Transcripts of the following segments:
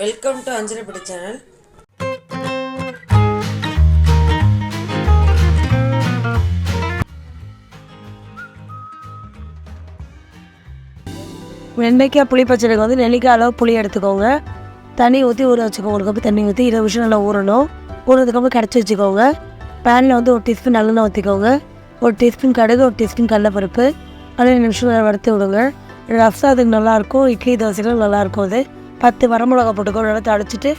Welcome to அஞ்சலிப்படி channel. வெண்டைக்காய் புளி பச்சடிக்கு வந்து நெல்லிக்காய் அளவு புளி எடுத்துக்கோங்க. தண்ணி ஊற்றி ஊற வச்சுக்கோங்க. ஒரு கப்பு தண்ணி ஊற்றி 20 நிமிஷம் நல்லா ஊறணும். ஊறதுக்கப்புறம் கரைச்சி வச்சுக்கோங்க. பேனில் வந்து 1 டீஸ்பூன் நல்லெண்ணெய் ஊற்றிக்கோங்க. 1 டீஸ்பூன் கடுகு, 1 டீஸ்பூன் கடலைப்பருப்பு 15 நிமிஷம் நல்லா வறுத்து விடுங்க. ரசம் அதுக்கு நல்லாயிருக்கும். இட்லி தோசைகளும் நல்லாயிருக்கும். அது 10 வரமிளகா போட்டுக்கோ. நல்லா தடிச்சிட்டு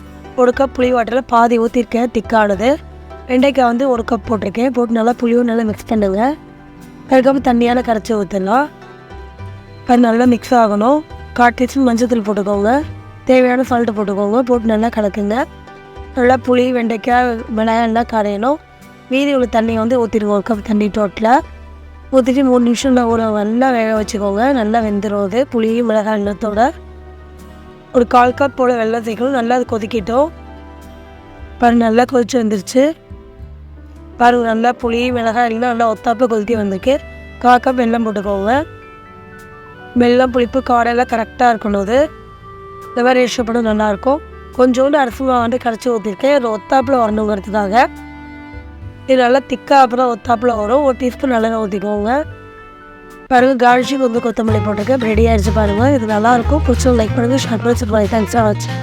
1 கப் புளி வாட்டரில் பாதி ஊற்றிருக்கேன். திக்கானது வெண்டைக்காய் வந்து 1 கப் போட்டிருக்கேன். போட்டு நல்லா புளியும் நல்லா மிக்ஸ் பண்ணுங்க. அதுக்கப்புறம் தண்ணியான கரைச்சி ஊற்றிடலாம். அது நல்லா மிக்ஸ் ஆகணும். 1/4 டீஸ்பூன் மஞ்சள் போட்டுக்கோங்க. தேவையான சால்ட்டு போட்டுக்கோங்க. போட்டு நல்லா கலக்குங்க. நல்லா புளி வெண்டைக்காய் மிளகாய் எல்லாம் கரையணும். மீதி உள்ள தண்ணியை வந்து ஊற்றிடுங்க. 1 கப் தண்ணி டோட்டலாக ஊற்றிட்டு 3 நிமிஷம் நல்லா வேக வச்சுக்கோங்க. நல்லா வெந்துடும். அது புளி மிளகாய் எண்ணத்தோட ஒரு 1/4 கப் போல் வெள்ளம் சேர்க்கணும். நல்லா அது கொதிக்கிட்டோம். பாருங்க நல்லா கொதிச்சு வந்துருச்சு. பாருங்கள் நல்லா புளி மிளகாய் எல்லாம் நல்லா ஒத்தாப்ப கொதிக்க வந்திருக்கு. 1/4 கப் வெல்லம் போட்டுக்கோங்க. வெல்லம் புளிப்பு காரெல்லாம் கரெக்டாக இருக்கணும். அது இந்த மாதிரி ரேஷியோ பண்ண நல்லாயிருக்கும். கொஞ்சோண்டு அரிசி மாவு வந்து கரைச்சி ஊற்றிருக்கேன். ஒரு ஒத்தாப்பில் வரணுங்கிறதுக்காக. இது நல்லா திக்காக அப்புறம் ஒத்தாப்பில் வரும். 1 டீஸ்பூன் நல்லெண்ணெய் ஊற்றிக்கோங்க. பாருங்கள் கார்னிஷிங் வந்து கொத்தமல்லி போட்டிருக்கேன். ரெடி ஆகிடுச்சு பாருங்கள். இது நல்லாயிருக்கும். பிடிச்சவங்க லைக் பண்ணுங்கள், ஷேர் பண்ணி சொல்லுவாங்க. தேங்க்ஸ் ஃபார் வாட்சிங்.